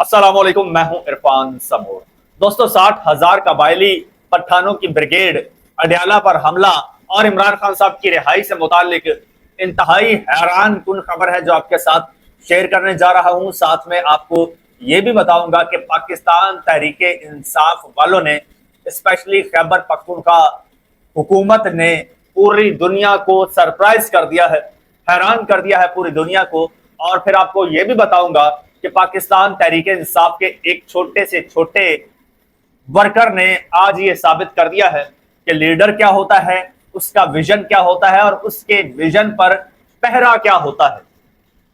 अस्सलाम वालेकुम, मैं हूं इरफान समूर। दोस्तों, 60,000 कबायली पठानों की ब्रिगेड अडयाला पर हमला और इमरान खान साहब की रिहाई से मुतालिक इंतहाई हैरान कुन खबर है जो आपके साथ शेयर करने जा रहा हूं। साथ में आपको यह भी बताऊंगा कि पाकिस्तान तहरीके इंसाफ वालों ने, स्पेशली खैबर पख्तूनख्वा हुकूमत ने पूरी दुनिया को सरप्राइज कर दिया है, हैरान कर दिया है पूरी दुनिया को। और फिर आपको यह भी बताऊंगा कि पाकिस्तान तहरीके इंसाफ के एक छोटे से छोटे वर्कर ने आज ये साबित कर दिया है कि लीडर क्या होता है, उसका विजन क्या होता है और उसके विजन पर पहरा क्या होता है।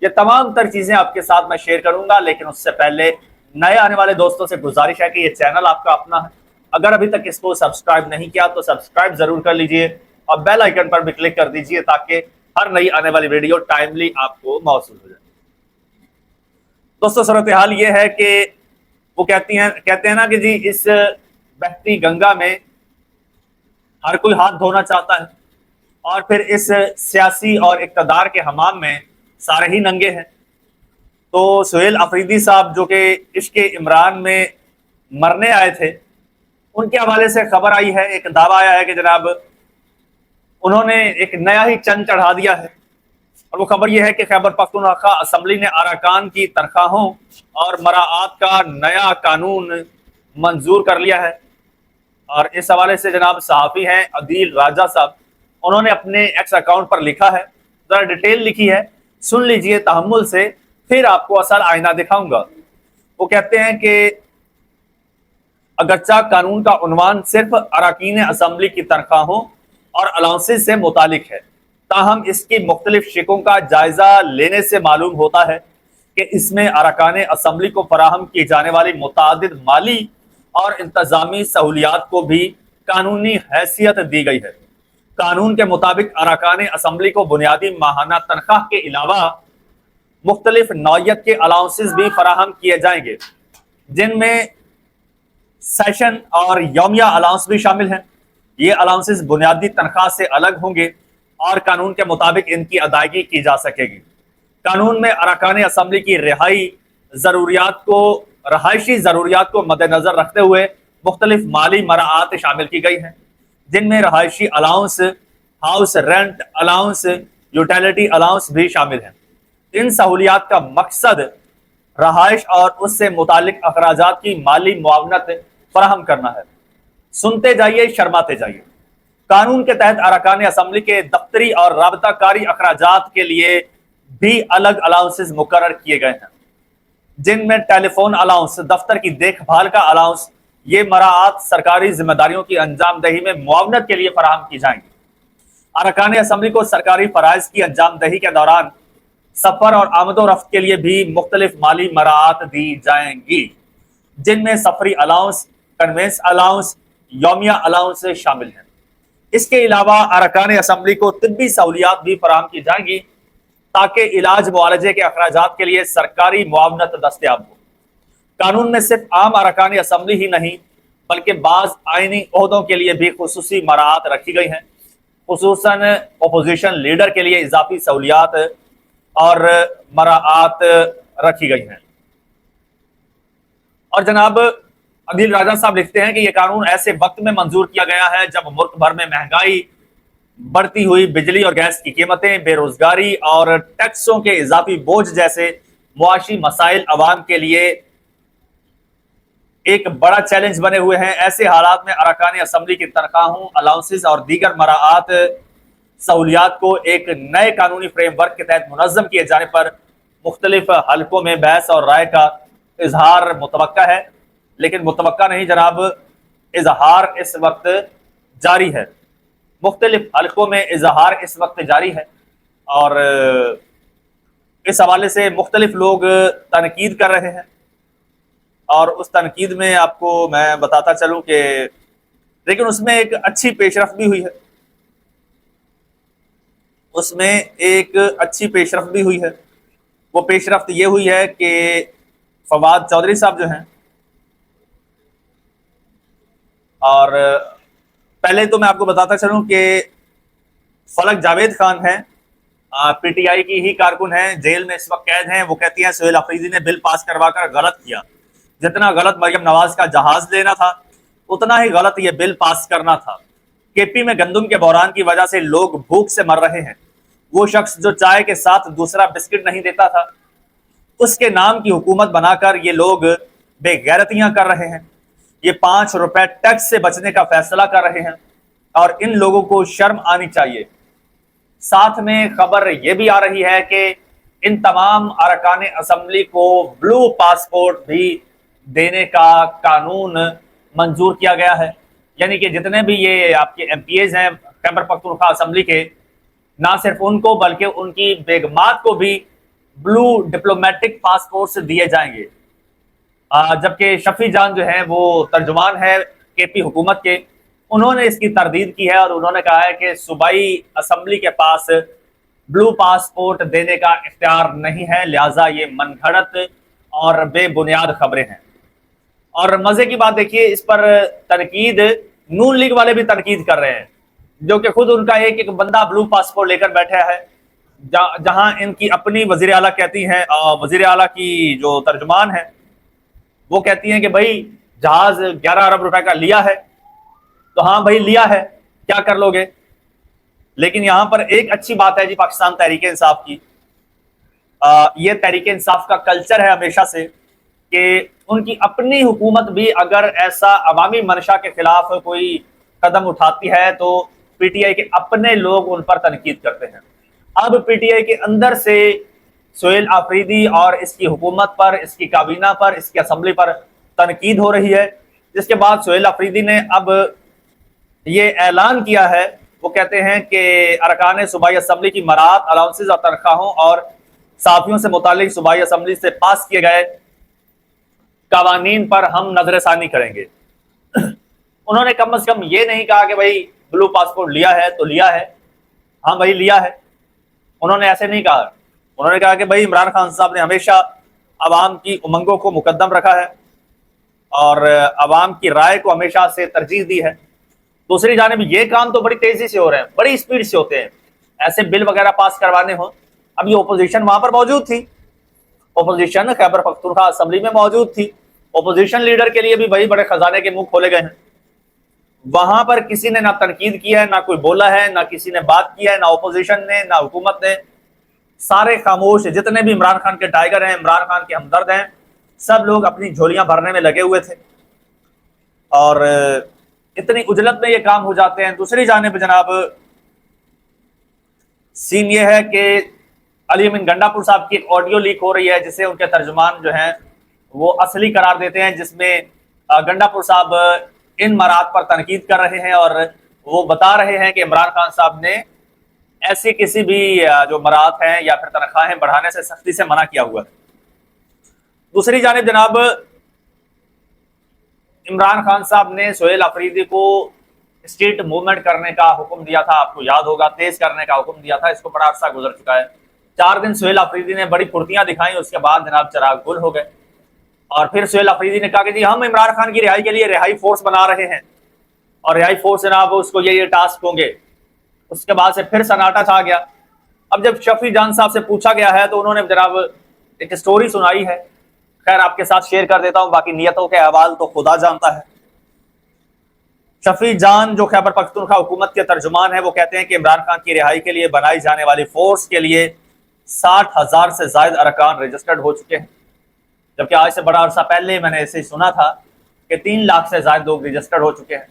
ये तमाम तर चीजें आपके साथ मैं शेयर करूंगा, लेकिन उससे पहले नए आने वाले दोस्तों से गुजारिश है कि ये चैनल आपका अपना है। अगर अभी तक इसको सब्सक्राइब नहीं किया तो सब्सक्राइब जरूर कर लीजिए और बेल आइकन पर भी क्लिक कर दीजिए ताकि हर नई आने वाली वीडियो टाइमली आपको मौसूल हो जाए। दोस्तों, सूरत हाल ये है कि वो कहते हैं ना कि जी इस बहती गंगा में हर कोई हाथ धोना चाहता है और फिर इस सियासी और इक़्तिदार के हमाम में सारे ही नंगे हैं। तो सुहेल अफरीदी साहब जो कि इश्क़ इमरान में मरने आए थे, उनके हवाले से खबर आई है, एक दावा आया है कि जनाब उन्होंने एक नया ही चंद चढ़ा दिया है। और वो खबर यह है कि खैबर पख्तूनख्वा असम्बली ने अरकान की तनख्वाहों और मराआत का नया कानून मंजूर कर लिया है। और इस हवाले से जनाब सहाफ़ी हैं अदील राजा साहब, उन्होंने अपने एक्स अकाउंट पर लिखा है, जरा डिटेल लिखी है, सुन लीजिए तहम्मुल से, फिर आपको असल आईना दिखाऊंगा। वो कहते हैं कि अगरचा कानून का उन्वान सिर्फ अरकान असम्बली की तनख्वाहों और अलाउंसेस से मुतालिक है, ताहम इसकी मुख्तलिफ शिकों का जायजा लेने से मालूम होता है कि इसमें अरकान असम्बली को फराहम की जाने वाली मुतादिद माली और इंतजामी सहूलियात को भी कानूनी हैसियत दी गई है। कानून के मुताबिक अरकान असम्बली को बुनियादी माहाना तनख्वाह के अलावा मुख्तलिफ नौयत के अलाउंसेस भी फराहम किए जाएंगे, जिनमें सेशन और यौमिया अलाउंस भी शामिल हैं। ये अलाउंसेस बुनियादी तनख्वाह से अलग होंगे और कानून के मुताबिक इनकी अदायगी की जा सकेगी। कानून में अरकान असम्बली की रहायशी ज़रूरियात को मद्देनजर रखते हुए मुख्तलिफ माली मराआत शामिल की गई हैं, जिनमें रहायशी allowance, house rent allowance, utility allowance भी शामिल हैं। इन सहूलियात का मकसद रहायश और उससे मुतालिक अखराजात की माली मुआवनत फराहम करना है। सुनते जाइए, शर्माते जाइए। कानून के तहत अरकान असम्बली के दफ्तरी और राबताकारी अखराजात के लिए भी अलग अलाउंसेस मुकर्रर किए गए हैं, जिनमें टेलीफोन अलाउंस, दफ्तर की देखभाल का अलाउंस, ये मराआत सरकारी जिम्मेदारियों की अंजाम दही में मुआवनत के लिए फराहम की जाएंगी। अरकान असम्बली को सरकारी फराइज की अंजाम दही के दौरान सफर और आमदोरफ्त के लिए भी मुख्तलिफ माली मराआत दी जाएंगी, जिनमें सफरी अलाउंस, कन्वेंस अलाउंस, यौमिया अलाउंस शामिल हैं। इसके अलावा अरकान असम्बली को तिब्बी सहूलियात भी फराहम की जाएंगी ताकि इलाज मुआलजे के अखराजात के लिए सरकारी मुआवनत दस्तयाब हो। कानून में सिर्फ आम अरकान असम्बली ही नहीं बल्कि बाज आईनी ओहदों के लिए भी खुसूसी मराआत रखी गई हैं, खुसूसन अपोजिशन लीडर के लिए इजाफी सहूलियात और मराआत रखी गई हैं। और जनाब अदील राजा साहब लिखते हैं कि यह कानून ऐसे वक्त में मंजूर किया गया है जब मुल्क भर में महंगाई, बढ़ती हुई बिजली और गैस की कीमतें, बेरोजगारी और टैक्सों के इजाफी बोझ जैसे मुआशी मसाइल अवाम के लिए एक बड़ा चैलेंज बने हुए हैं। ऐसे हालात में अरकान असम्बली की तनख्वाहों, अलाउंसेस और दीगर मराआत सहूलियात को एक नए कानूनी फ्रेमवर्क के तहत मुनज़्ज़म किए जाने पर मुख्तलिफ हलकों में बहस और राय का इजहार मुतवक्का है। लेकिन मुतवक्का नहीं जनाब, इजहार इस वक्त जारी है। मुख्तलिफ हलकों में इजहार इस वक्त जारी है और इस हवाले से मुख्तलिफ लोग तनकीद कर रहे हैं। और उस तनकीद में आपको मैं बताता चलूं कि लेकिन उसमें एक अच्छी पेशरफ्त भी हुई है, उसमें एक अच्छी पेशरफ्त भी हुई है। वो पेशरफ्त ये हुई है कि फवाद चौधरी साहब जो हैं, और पहले तो मैं आपको बताता चलूं कि फलक जावेद खान है, पीटीआई की ही कारकुन है, जेल में इस वक्त कैद हैं। वो कहती हैं सुहेल अफरीदी ने बिल पास करवाकर गलत किया। जितना गलत मरियम नवाज का जहाज लेना था, उतना ही गलत ये बिल पास करना था। केपी में गंदम के बहरान की वजह से लोग भूख से मर रहे हैं। वो शख्स जो चाय के साथ दूसरा बिस्किट नहीं देता था, उसके नाम की हुकूमत बनाकर ये लोग बेगैरतियां कर रहे हैं। ये 5 रुपए टैक्स से बचने का फैसला कर रहे हैं और इन लोगों को शर्म आनी चाहिए। साथ में खबर यह भी आ रही है कि इन तमाम अरकान असम्बली को ब्लू पासपोर्ट भी देने का कानून मंजूर किया गया है। यानी कि जितने भी ये आपके एमपीएज हैं खैबर पख्तूनख्वा असम्बली के, ना सिर्फ उनको बल्कि उनकी बेगमात को भी ब्लू डिप्लोमेटिक पासपोर्ट दिए जाएंगे। जबकि शफी जान जो है वो तर्जुमान है केपी हुकूमत के, उन्होंने इसकी तरदीद की है और उन्होंने कहा है कि सूबाई असम्बली के पास ब्लू पासपोर्ट देने का इख्तियार नहीं है, लिहाजा ये मनगढ़ंत और बेबुनियाद खबरें हैं। और मजे की बात देखिए, इस पर तनकीद नून लीग वाले भी तनकीद कर रहे हैं, जो कि खुद उनका एक एक बंदा ब्लू पासपोर्ट लेकर बैठा है, जहां इनकी अपनी वजीर आला कहती हैं, वजीर आला की जो तर्जुमान है वो कहती हैं कि भाई जहाज 11 अरब रुपए का लिया है, तो हाँ भाई लिया है, क्या कर लोगे। लेकिन यहां पर एक अच्छी बात है जी पाकिस्तान तहरीक इंसाफ की, ये तहरीक इंसाफ का कल्चर है हमेशा से कि उनकी अपनी हुकूमत भी अगर ऐसा अवामी मंशा के खिलाफ कोई कदम उठाती है तो पीटीआई के अपने लोग उन पर तनकीद करते हैं। अब पीटीआई के अंदर से सोहेल आफरीदी और इसकी हुकूमत पर, इसकी काबीना पर, इसकी असम्बली पर तनकीद हो रही है, जिसके बाद सोहेल आफरीदी ने अब ये ऐलान किया है, वो कहते हैं कि अरकान सूबाई असम्बली की मराहत, अलाउंसेज और तनख्वाहों और साफियों से मुतालिक सूबाई असम्बली से पास किए गए कवानीन पर हम नजरसानी करेंगे। उन्होंने कम से कम ये नहीं कहा कि भाई ब्लू पासपोर्ट लिया है तो लिया है, हाँ भाई लिया है, उन्होंने ऐसे नहीं कहा। उन्होंने कहा कि भाई इमरान खान साहब ने हमेशा अवाम की उमंगों को मुकद्दम रखा है और अवाम की राय को हमेशा से तरजीह दी है। दूसरी जानिब ये काम तो बड़ी तेजी से हो रहे हैं, बड़ी स्पीड से होते हैं, ऐसे बिल वगैरह पास करवाने हो। अब ये ओपोजिशन वहां पर मौजूद थी, ओपोजिशन खैबर पख्तूनख्वा असेंबली में मौजूद थी, ओपोजिशन लीडर के लिए भी भाई बड़े खजाने के मुंह खोले गए हैं। वहां पर किसी ने ना तनकीद किया है, ना कोई बोला है, ना किसी ने बात किया है, ना ओपोजिशन ने, ना हुकूमत ने, सारे खामोश। जितने भी इमरान खान के टाइगर हैं, इमरान खान के हमदर्द हैं, सब लोग अपनी झोलियां भरने में लगे हुए थे और इतनी उजलत में ये काम हो जाते हैं। दूसरी जानिब जनाब सीन ये है कि अली अमीन गंडापुर साहब की एक ऑडियो लीक हो रही है, जिसे उनके तर्जुमान जो हैं वो असली करार देते हैं, जिसमें गंडापुर साहब इन मराहत पर तनकीद कर रहे हैं और वो बता रहे हैं कि इमरान खान साहब ने ऐसी किसी भी जो मराहत हैं या फिर तनख्वाहें बढ़ाने से सख्ती से मना किया हुआ है। दूसरी जानिब जनाब इमरान खान साहब ने सोहेल अफरीदी को स्ट्रीट मूवमेंट करने का हुक्म दिया था, आपको याद होगा, तेज करने का हुक्म दिया था। इसको बड़ा अरसा गुजर चुका है, 4 दिन सोहेल अफरीदी ने बड़ी फुर्तियां दिखाई, उसके बाद जनाब चिराग गुल हो गए और फिर सोहेल अफरीदी ने कहा कि जी हम इमरान खान की रिहाई के लिए रिहाई फोर्स बना रहे हैं और रिहाई फोर्स जनाब उसको ये टास्क होंगे। उसके बाद से फिर सन्नाटा छा गया। अब जब शफी जान साहब से पूछा गया है तो उन्होंने जनाब एक स्टोरी सुनाई है, खैर आपके साथ शेयर कर देता हूं, बाकी नियतों के अहवाल तो खुदा जानता है। शफी जान जो खैबर पख्तूनख्वा हुकूमत के तर्जुमान है, वो कहते हैं कि इमरान खान की रिहाई के लिए बनाई जाने वाली फोर्स के लिए 60,000 से ज्यादा अरकान रजिस्टर्ड हो चुके हैं, जबकि आज से बड़ा अरसा पहले मैंने ऐसे ही सुना था कि 3 लाख से ज्यादा लोग रजिस्टर्ड हो चुके हैं।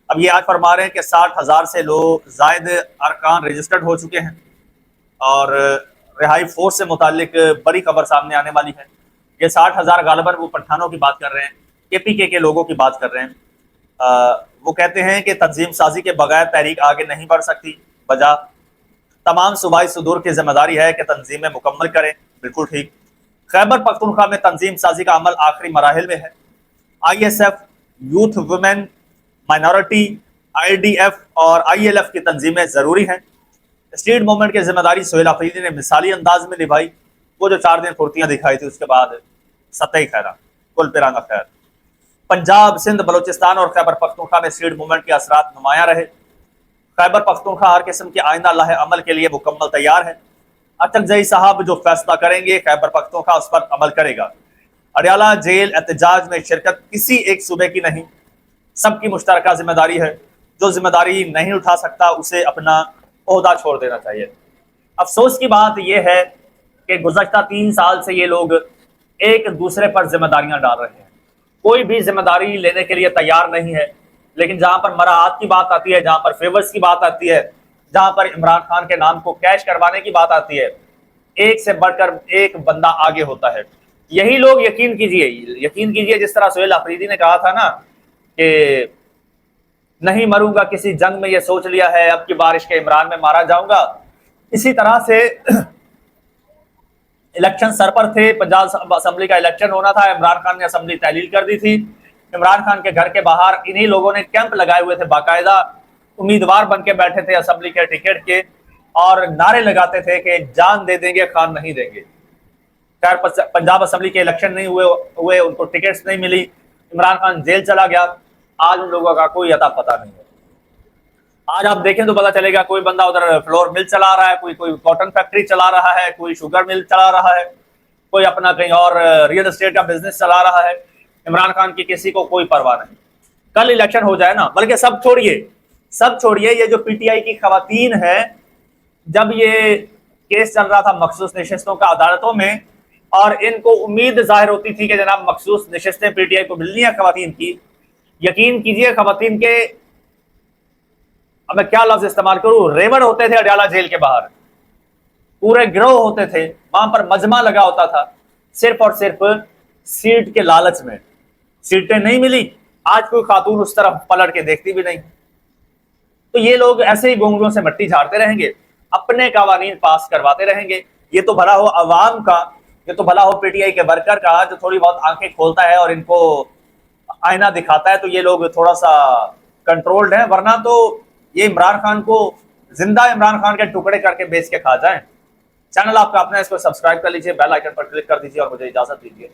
अब ये आज फरमा रहे हैं कि 60,000 से लोग ज्यादा अरकान रजिस्टर्ड हो चुके हैं और रिहाई फोर्स से मुतालिक बड़ी खबर सामने आने वाली है। ये 60,000 गालिबन वो पठानों की बात कर रहे हैं, केपीके के लोगों की बात कर रहे हैं। वो कहते हैं कि तंजीम साजी के बगैर तहरीक आगे नहीं बढ़ सकती, वजह तमाम सूबाई सदूर की जिम्मेदारी है कि तंजीमें मुकम्मल करें। बिल्कुल ठीक। खैबर पख्तूनख्वा में तंजीम साजी का अमल आखिरी मराहिल में है। ISF, youth women, minority, IDF और ILF की तंजीमें जरूरी हैं। स्ट्रीट मूवमेंट की जिम्मेदारी सोहेल अफरीदी ने मिसाली अंदाज में निभाई। वो जो 4 दिन फुर्तियां दिखाई थी, उसके बाद सतही खैरा कुल पिराना खैर। पंजाब, सिंध, बलोचिस्तान और खैबर पख्तूनख्वा में स्ट्रीट मूवमेंट के असरात नुमाया रहे। खैबर पख्तूनख्वा हर किस्म के आइंदा लाहे अमल के लिए मुकम्मल तैयार है। अचकजई साहब जो फैसला करेंगे खैबर पख्तूनख्वा उस पर अमल करेगा। अडयाला जेल एहतजाज में शिरकत किसी एक सूबे की नहीं, सबकी मुश्तरका जिम्मेदारी है। जो जिम्मेदारी नहीं उठा सकता उसे अपना ओहदा छोड़ देना चाहिए। अफसोस की बात यह है कि गुज़श्ता 3 साल से ये लोग एक दूसरे पर जिम्मेदारियां डाल रहे हैं। कोई भी जिम्मेदारी लेने के लिए तैयार नहीं है। लेकिन जहां पर मराहत की बात आती है, जहां पर फेवर्स की बात आती है, जहां पर इमरान खान के नाम को कैश करवाने की बात आती है, एक से बढ़कर एक बंदा आगे होता है। यही लोग यकीन कीजिए जिस तरह सुहेल अफरीदी ने कहा था ना कि नहीं मरूंगा किसी जंग में, ये सोच लिया है अब की बारिश के इमरान में मारा जाऊंगा। इसी तरह से इलेक्शन सर पर थे, पंजाब असेंबली का इलेक्शन होना था, इमरान खान ने असेंबली तहलील कर दी थी। इमरान खान के घर के बाहर इन्हीं लोगों ने कैंप लगाए हुए थे, बाकायदा उम्मीदवार बन के बैठे थे असेंबली के टिकट के, और नारे लगाते थे कि जान दे देंगे खान नहीं देंगे। खैर पंजाब असेंबली के इलेक्शन नहीं हुए, उनको टिकट्स नहीं मिली, इमरान खान जेल चला गया। आज उन लोगों का कोई अता पता नहीं है। आज आप देखें तो पता चलेगा कोई बंदा उधर फ्लोर मिल चला रहा है, कोई कॉटन फैक्ट्री चला रहा है, कोई शुगर मिल चला रहा है, कोई अपना कहीं और रियल एस्टेट का बिजनेस चला रहा है। इमरान खान की किसी को कोई परवाह नहीं। कल इलेक्शन हो जाए ना, बल्कि सब छोड़िए, ये जो पीटीआई की खवातीन है, जब ये केस चल रहा था मखसूस नशिस्तों का अदालतों में, और इनको उम्मीद जाहिर होती थी कि जनाब मखसूस नशिस्तें पीटीआई को मिलनी है खवातीन की। यकीन कीजिए खवातीन के, अब मैं क्या लफ्ज इस्तेमाल करूं, रेवड़ होते थे अडयाला जेल के बाहर, पूरे गिरोह होते थे, वहां पर मजमा लगा होता था, सिर्फ और सिर्फ सीट के लालच में। सीटें नहीं मिली, आज कोई खातून उस तरफ पलट के देखती भी नहीं। तो ये लोग ऐसे ही गोंगलों से मट्टी झाड़ते रहेंगे, अपने कवानीन पास करवाते रहेंगे। ये तो भला हो अवाम का, ये तो भला हो पीटीआई के वर्कर का, जो थोड़ी बहुत आंखें खोलता है और इनको आईना दिखाता है, तो ये लोग थोड़ा सा कंट्रोल्ड है। वरना तो ये इमरान खान को जिंदा इमरान खान के टुकड़े करके बेच के खा जाए। चैनल आपका अपना, इसको सब्सक्राइब कर लीजिए, बेल आइकन पर क्लिक कर दीजिए और मुझे इजाजत दीजिए।